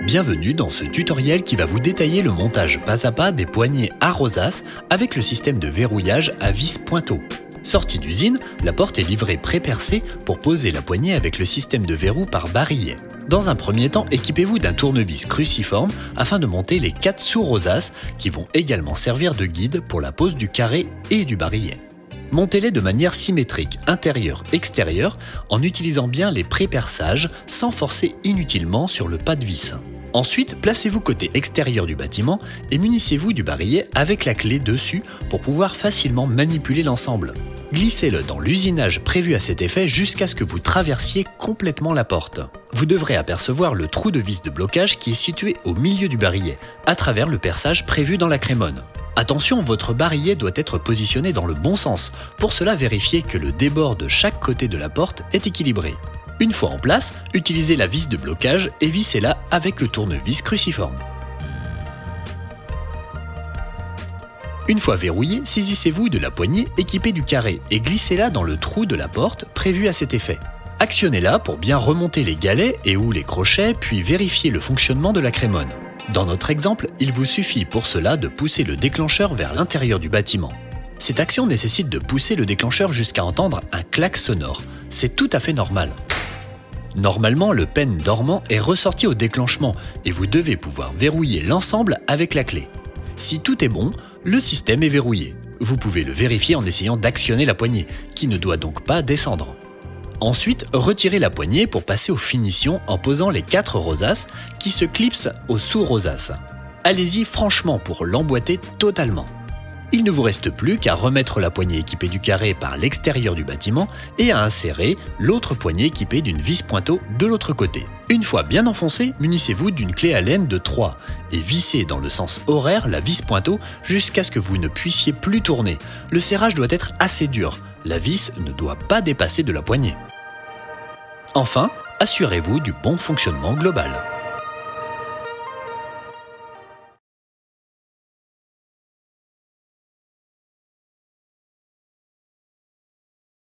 Bienvenue dans ce tutoriel qui va vous détailler le montage pas à pas des poignées à rosaces avec le système de verrouillage à vis pointeau. Sortie d'usine, la porte est livrée pré-percée pour poser la poignée avec le système de verrou par barillet. Dans un premier temps, équipez-vous d'un tournevis cruciforme afin de monter les 4 sous-rosaces qui vont également servir de guide pour la pose du carré et du barillet. Montez-les de manière symétrique, intérieur-extérieur, en utilisant bien les pré-perçages sans forcer inutilement sur le pas de vis. Ensuite, placez-vous côté extérieur du bâtiment et munissez-vous du barillet avec la clé dessus pour pouvoir facilement manipuler l'ensemble. Glissez-le dans l'usinage prévu à cet effet jusqu'à ce que vous traversiez complètement la porte. Vous devrez apercevoir le trou de vis de blocage qui est situé au milieu du barillet, à travers le perçage prévu dans la crémone. Attention, votre barillet doit être positionné dans le bon sens. Pour cela, vérifiez que le débord de chaque côté de la porte est équilibré. Une fois en place, utilisez la vis de blocage et vissez-la avec le tournevis cruciforme. Une fois verrouillée, saisissez-vous de la poignée équipée du carré et glissez-la dans le trou de la porte prévu à cet effet. Actionnez-la pour bien remonter les galets et ou les crochets, puis vérifier le fonctionnement de la crémone. Dans notre exemple, il vous suffit pour cela de pousser le déclencheur vers l'intérieur du bâtiment. Cette action nécessite de pousser le déclencheur jusqu'à entendre un clac sonore. C'est tout à fait normal. Normalement, le pen dormant est ressorti au déclenchement et vous devez pouvoir verrouiller l'ensemble avec la clé. Si tout est bon, le système est verrouillé. Vous pouvez le vérifier en essayant d'actionner la poignée, qui ne doit donc pas descendre. Ensuite, retirez la poignée pour passer aux finitions en posant les 4 rosaces qui se clipsent aux sous-rosaces. Allez-y franchement pour l'emboîter totalement. Il ne vous reste plus qu'à remettre la poignée équipée du carré par l'extérieur du bâtiment et à insérer l'autre poignée équipée d'une vis pointeau de l'autre côté. Une fois bien enfoncée, munissez-vous d'une clé Allen de 3 et vissez dans le sens horaire la vis pointeau jusqu'à ce que vous ne puissiez plus tourner. Le serrage doit être assez dur. La vis ne doit pas dépasser de la poignée. Enfin, assurez-vous du bon fonctionnement global.